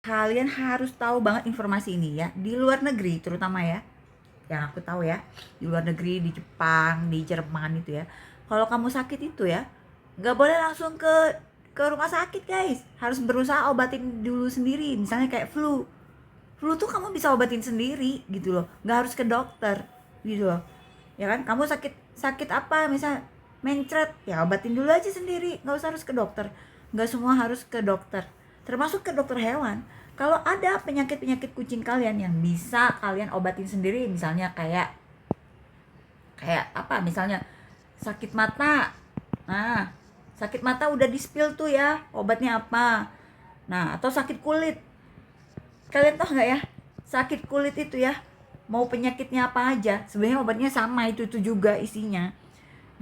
kalian harus tahu banget informasi ini ya, di luar negeri terutama ya, yang aku tahu ya, di luar negeri, di Jepang, di Jerman itu ya, kalau kamu sakit itu ya nggak boleh langsung ke rumah sakit guys, harus berusaha obatin dulu sendiri. Misalnya kayak flu tuh kamu bisa obatin sendiri gitu loh, nggak harus ke dokter gitu loh, ya kan. Kamu sakit sakit apa, misal mencret, ya obatin dulu aja sendiri, nggak usah harus ke dokter. Nggak semua harus ke dokter, termasuk ke dokter hewan. Kalau ada penyakit-penyakit kucing kalian yang bisa kalian obatin sendiri, misalnya kayak kayak apa, misalnya sakit mata. Nah, sakit mata udah di spill tuh ya obatnya apa. Nah, atau sakit kulit, kalian tahu nggak ya, sakit kulit itu ya, mau penyakitnya apa aja sebenarnya obatnya sama, itu juga isinya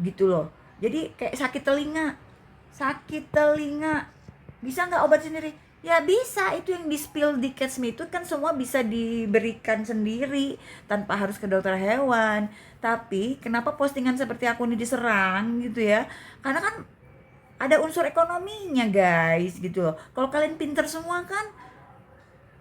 gitu loh. Jadi kayak sakit telinga bisa nggak obat sendiri? Ya bisa, itu yang di spill di Catch Me itu kan semua bisa diberikan sendiri tanpa harus ke dokter hewan. Tapi kenapa postingan seperti aku ini diserang gitu ya, karena kan ada unsur ekonominya guys gitu loh. Kalau kalian pinter semua kan,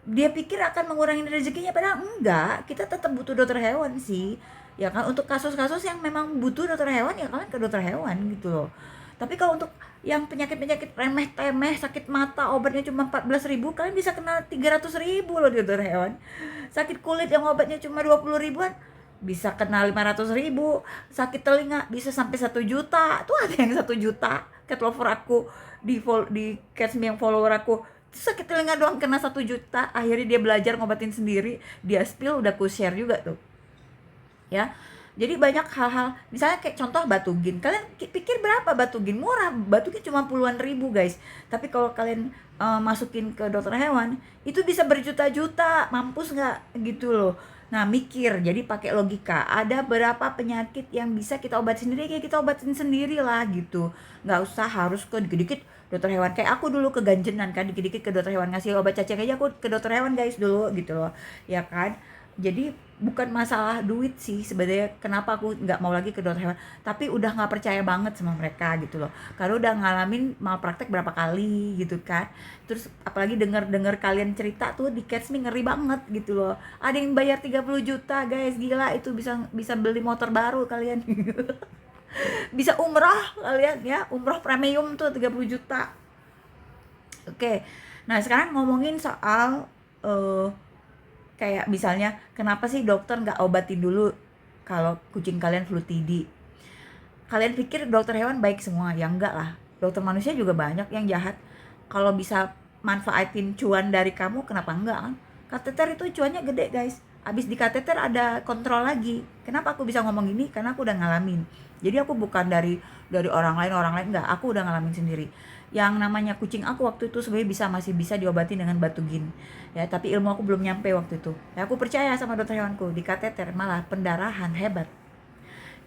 dia pikir akan mengurangi rezekinya, padahal enggak. Kita tetap butuh dokter hewan sih, ya kan. Untuk kasus-kasus yang memang butuh dokter hewan ya kalian ke dokter hewan gitu loh. Tapi kalau untuk yang penyakit-penyakit remeh temeh, sakit mata obatnya cuma 14.000, kalian bisa kena 300.000 loh di dokter hewan. Sakit kulit yang obatnya cuma 20 ribuan bisa kena 500.000. Sakit telinga bisa sampai 1 juta. Tuh ada yang 1 juta cat lover aku, di Catch Me yang follower aku, sakit telinga doang kena 1 juta. Akhirnya dia belajar ngobatin sendiri, dia spill, udah ku share juga tuh ya. Jadi banyak hal-hal, misalnya kayak contoh Batugin. Kalian pikir berapa Batugin? Murah, Batugin cuma puluhan ribu guys. Tapi kalau kalian masukin ke dokter hewan, itu bisa berjuta-juta. Mampus nggak gitu loh. Nah mikir, jadi pakai logika. Ada berapa penyakit yang bisa kita obatin sendiri, kayak kita obatin sendiri lah gitu. Nggak usah harus ke dikit-dikit dokter hewan. Kayak aku dulu keganjenan kan, dikit-dikit ke dokter hewan, ngasih obat cacing aja aku ke dokter hewan guys dulu gitu loh, ya kan. Jadi bukan masalah duit sih sebenarnya kenapa aku nggak mau lagi ke dokter hewan, tapi udah nggak percaya banget sama mereka gitu loh, karena udah ngalamin malpraktek berapa kali gitu kan. Terus apalagi denger kalian cerita tuh di Catch Me, ngeri banget gitu loh. Ada yang bayar 30 juta guys, gila. Itu bisa bisa beli motor baru kalian. Bisa umroh kalian ya, umroh premium tuh 30 juta. Oke, nah sekarang ngomongin soal eh, kayak misalnya kenapa sih dokter nggak obatin dulu kalau kucing kalian flu TD? Kalian pikir dokter hewan baik semua? Ya enggak lah, dokter manusia juga banyak yang jahat. Kalau bisa manfaatin cuan dari kamu, kenapa enggak kan? Kateter itu cuannya gede guys. Abis di kateter ada kontrol lagi. Kenapa aku bisa ngomong ini? Karena aku udah ngalamin. Jadi aku bukan dari orang lain enggak, aku udah ngalamin sendiri. Yang namanya kucing aku waktu itu sebenarnya masih bisa diobati dengan Batugin ya, tapi ilmu aku belum nyampe waktu itu ya. Aku percaya sama dokter hewanku, di kateter malah pendarahan hebat,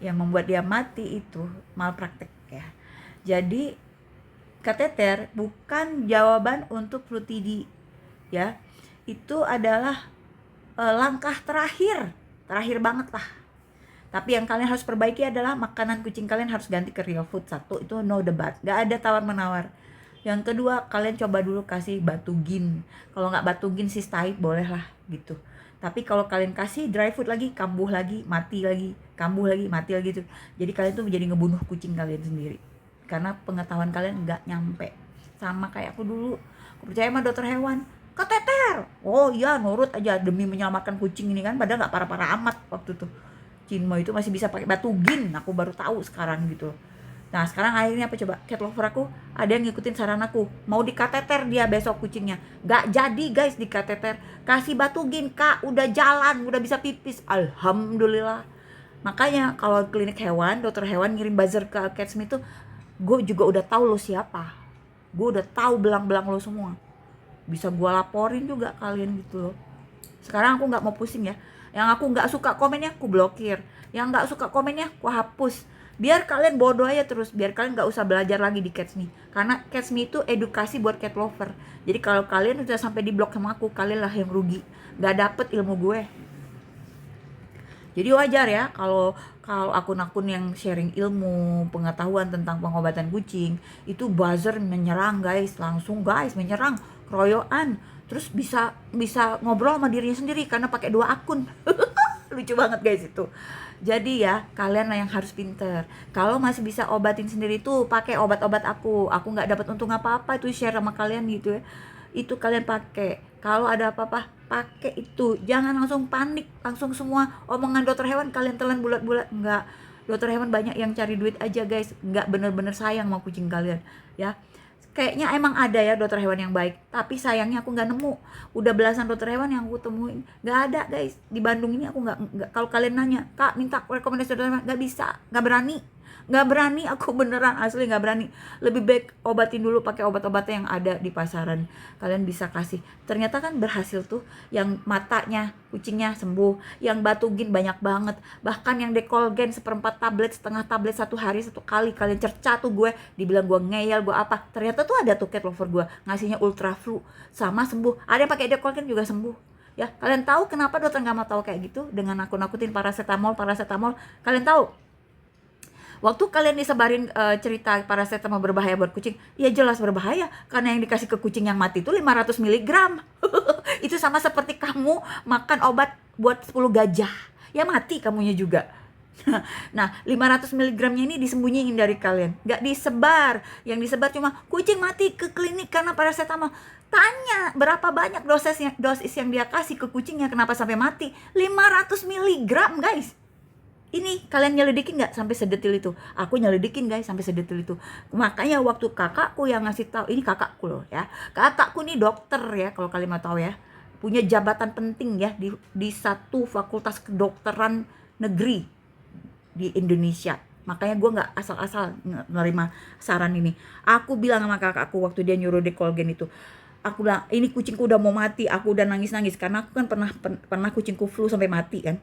yang membuat dia mati itu malpraktek ya. Jadi kateter bukan jawaban untuk flu TD ya, itu adalah langkah terakhir banget lah. Tapi yang kalian harus perbaiki adalah makanan kucing kalian harus ganti ke real food. Satu, itu no debat, gak ada tawar menawar. Yang kedua, kalian coba dulu kasih Batugin. Kalau nggak Batugin Cystaid boleh lah gitu. Tapi kalau kalian kasih dry food lagi, kambuh lagi, mati lagi, kambuh lagi, mati lagi tuh. Jadi kalian tuh menjadi ngebunuh kucing kalian sendiri. Karena pengetahuan kalian nggak nyampe. Sama kayak aku dulu, aku percaya sama dokter hewan. Kateter, oh iya nurut aja demi menyelamatkan kucing ini kan, padahal nggak parah-parah amat waktu tuh. Cinmo itu masih bisa pakai Batugin, aku baru tahu sekarang gitu. Nah sekarang akhirnya apa coba, cat lover aku ada yang ngikutin saran aku, mau dikateter dia besok kucingnya. Gak jadi guys dikateter, kasih Batugin kak, udah jalan, udah bisa pipis, alhamdulillah. Makanya kalau klinik hewan, dokter hewan ngirim buzzer ke Catch Me tuh, gue juga udah tahu lo siapa, gue udah tahu belang-belang lo semua, bisa gue laporin juga kalian gitu loh. Sekarang aku nggak mau pusing ya, yang aku nggak suka komennya aku blokir, yang nggak suka komennya aku hapus, biar kalian bodoh aja terus, biar kalian nggak usah belajar lagi di Catch Me. Karena Catch Me itu edukasi buat cat lover. Jadi kalau kalian udah sampai di blok sama aku, kalian lah yang rugi, nggak dapet ilmu gue. Jadi wajar ya kalau kalau akun-akun yang sharing ilmu pengetahuan tentang pengobatan kucing itu buzzer menyerang guys, langsung guys menyerang, keroyokan. terus bisa bisa ngobrol sama dirinya sendiri karena pakai 2 akun. Lucu banget guys itu. Jadi ya kalian lah yang harus pinter. Kalau masih bisa obatin sendiri tuh pakai obat-obat aku nggak dapat untung apa-apa itu share sama kalian gitu ya. Itu kalian pakai. Kalau ada apa-apa pakai itu. Jangan langsung panik, langsung semua omongan dokter hewan kalian telan bulat-bulat. Enggak, dokter hewan banyak yang cari duit aja guys, nggak bener-bener sayang sama kucing kalian ya. Kayaknya emang ada ya dokter hewan yang baik, tapi sayangnya aku nggak nemu. Udah belasan dokter hewan yang aku temuin nggak ada guys. Di Bandung ini aku nggak, kalau kalian nanya kak minta rekomendasi dokter hewan, nggak bisa, nggak berani aku, beneran asli nggak berani. Lebih baik obatin dulu pakai obat-obatnya yang ada di pasaran, kalian bisa kasih. Ternyata kan berhasil tuh, yang matanya kucingnya sembuh, yang batugin banyak banget, bahkan yang dekolgen 1/4 tablet, setengah tablet 1 hari 1 kali. Kalian cerca tuh gue, dibilang gue ngeyel gue apa, ternyata tuh ada tuh cat lover gue ngasihnya ultra flu sama sembuh. Ada yang pakai dekolgen juga sembuh ya. Kalian tahu kenapa dokter nggak mau tahu kayak gitu dengan nakut-nakutin paracetamol. Kalian tahu waktu kalian disebarin cerita paracetamol berbahaya buat kucing, ya jelas berbahaya karena yang dikasih ke kucing yang mati itu 500 mg. Itu sama seperti kamu makan obat buat 10 gajah, ya mati kamunya juga. Nah 500 mg-nya ini disembunyiin dari kalian, nggak disebar. Yang disebar cuma kucing mati ke klinik karena paracetamol. Tanya berapa banyak dosis yang dia kasih ke kucingnya, kenapa sampai mati? 500 mg guys. Ini kalian nyelidikin nggak sampai sedetil itu? Aku nyelidikin guys sampai sedetil itu. Makanya waktu kakakku yang ngasih tahu, ini kakakku loh ya, kakakku nih dokter ya, kalau kalian mau tahu ya, punya jabatan penting ya di satu fakultas kedokteran negeri di Indonesia. Makanya gue nggak asal-asal nerima saran ini. Aku bilang sama kakakku waktu dia nyuruh dekolgen itu, aku bilang ini kucingku udah mau mati. Aku udah nangis-nangis karena aku kan pernah kucingku flu sampai mati kan,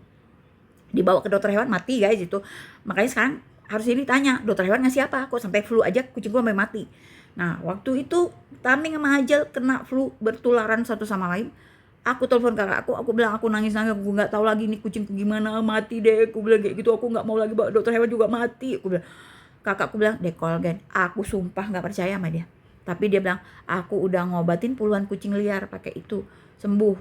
dibawa ke dokter hewan mati guys itu. Makanya sekarang harus ini tanya dokter hewan ngasih apa, kok sampai flu aja kucing gua sampai mati. Nah waktu itu Taming sama Hajal kena flu bertularan satu sama lain. Aku telepon kakakku, aku bilang aku nangis, aku nggak tahu lagi nih kucingku gimana, mati deh. Aku bilang kayak gitu, aku nggak mau lagi bawa dokter hewan juga mati. Aku bilang, kakakku bilang dekolgen. Aku sumpah nggak percaya sama dia, tapi dia bilang aku udah ngobatin puluhan kucing liar pakai itu sembuh.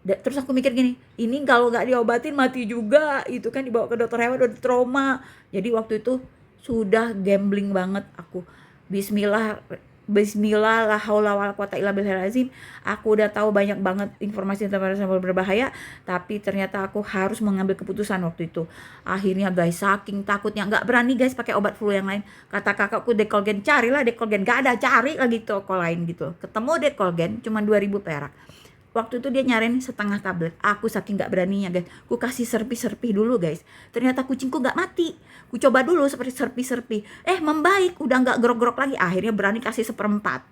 Terus aku mikir gini, ini kalau nggak diobatin mati juga. Itu kan dibawa ke dokter hewan udah trauma. Jadi waktu itu sudah gambling banget aku. Bismillah la haula wala quwata illa billahil azim. Aku udah tahu banyak banget informasi tentang paracetamol berbahaya, tapi ternyata aku harus mengambil keputusan waktu itu. Akhirnya guys, saking takutnya nggak berani guys pakai obat flu yang lain. Kata kakakku dekolgen, carilah dekolgen. Nggak ada, cari lagi toko lain gitu. Ketemu dekolgen cuma 2.000 perak. Waktu itu dia nyariin setengah tablet. Aku saking gak beraninya guys, ku kasih serpi-serpi dulu guys. Ternyata kucingku gak mati. Ku coba dulu seperti serpi-serpi, membaik, udah gak grok-grok lagi. Akhirnya berani kasih 1/4.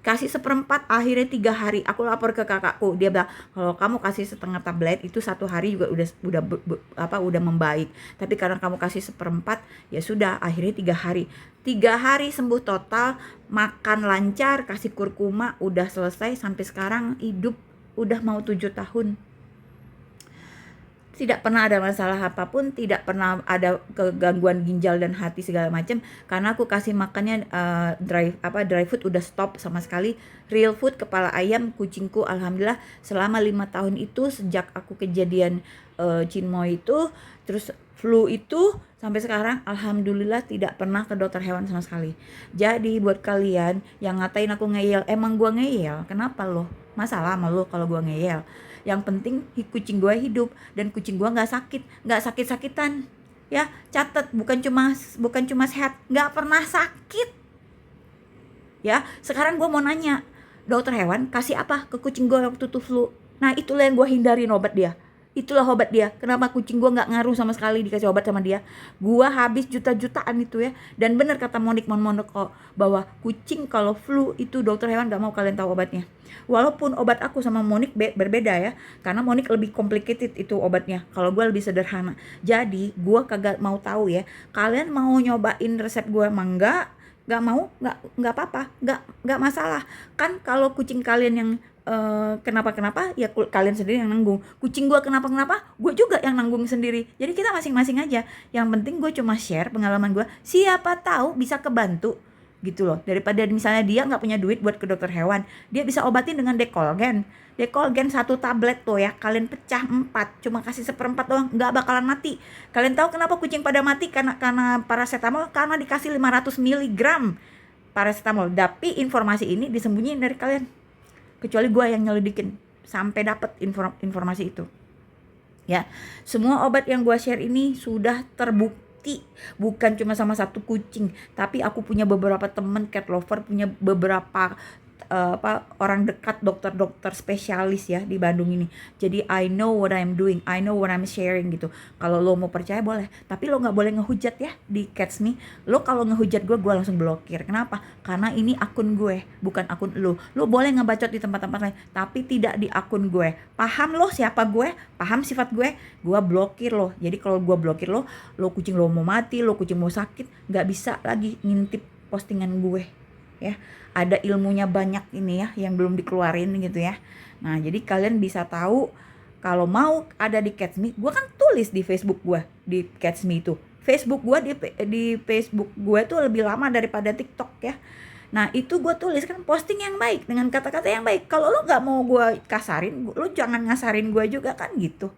Kasih 1/4, akhirnya 3 hari. Aku lapor ke kakakku, dia bilang kalau kamu kasih setengah tablet itu 1 hari juga udah membaik. Tapi karena kamu kasih 1/4, ya sudah, akhirnya 3 hari. 3 hari sembuh total, makan lancar, kasih kurkuma, udah selesai. Sampai sekarang hidup udah mau 7 tahun. Tidak pernah ada masalah apapun, tidak pernah ada kegangguan ginjal dan hati segala macam, karena aku kasih makannya dry food udah stop sama sekali. Real food, kepala ayam, kucingku alhamdulillah selama 5 tahun itu, sejak aku kejadian Chinmoy itu, terus flu itu sampai sekarang alhamdulillah tidak pernah ke dokter hewan sama sekali. Jadi buat kalian yang ngatain aku ngeyel, emang gua ngeyel, kenapa lo? Masalah sama lo kalau gua ngeyel? Yang penting kucing gue hidup dan kucing gue nggak sakit-sakitan ya. Catat, bukan cuma sehat, nggak pernah sakit ya. Sekarang gue mau nanya, dokter hewan kasih apa ke kucing gue waktu itu flu? Nah itulah yang gue hindarin, obat dia. Itulah obat dia. Kenapa kucing gue nggak ngaruh sama sekali dikasih obat sama dia? Gue habis juta-jutaan itu ya. Dan bener kata Monik kok, bahwa kucing kalau flu itu dokter hewan nggak mau kalian tahu obatnya. Walaupun obat aku sama Monik berbeda ya, karena Monik lebih complicated itu obatnya, kalau gue lebih sederhana. Jadi gue kagak mau tahu ya. Kalian mau nyobain resep gue emang nggak mau, nggak apa-apa, nggak masalah. Kan kalau kucing kalian yang kenapa ya kalian sendiri yang nanggung. Kucing gue kenapa gue juga yang nanggung sendiri. Jadi kita masing-masing aja. Yang penting gue cuma share pengalaman gue, siapa tahu bisa kebantu gitu loh. Daripada misalnya dia nggak punya duit buat ke dokter hewan, dia bisa obatin dengan Decolgen. Decolgen 1 tablet tuh ya, kalian pecah 4, cuma kasih 1/4 doang, nggak bakalan mati. Kalian tahu kenapa kucing pada mati? Karena paracetamol, karena dikasih 500 miligram paracetamol. Tapi informasi ini disembunyiin dari kalian, kecuali gue yang nyelidikin sampai dapet informasi itu. Ya, semua obat yang gue share ini sudah terbukti, bukan cuma sama satu kucing, tapi aku punya beberapa temen cat lover, punya beberapa orang dekat, dokter-dokter spesialis ya di Bandung ini. Jadi I know what I'm doing, I know what I'm sharing gitu. Kalau lo mau percaya boleh, tapi lo nggak boleh ngehujat ya di Cats Me. Lo kalau ngehujat gue langsung blokir. Kenapa? Karena ini akun gue, bukan akun lo. Lo boleh ngebacot di tempat-tempat lain, tapi tidak di akun gue. Paham lo siapa gue? Paham sifat gue? Gue blokir lo. Jadi kalau gue blokir lo kucing lo mau mati, lo kucing mau sakit, nggak bisa lagi ngintip postingan gue. Ya, ada ilmunya banyak ini ya yang belum dikeluarin gitu ya. Nah, jadi kalian bisa tahu kalau mau ada di Cats Me. Gue kan tulis di Facebook gue di Cats Me itu. Facebook gue di Facebook gue tuh lebih lama daripada TikTok ya. Nah, itu gue tulis kan posting yang baik dengan kata-kata yang baik. Kalau lo nggak mau gue kasarin, lo jangan ngasarin gue juga kan gitu.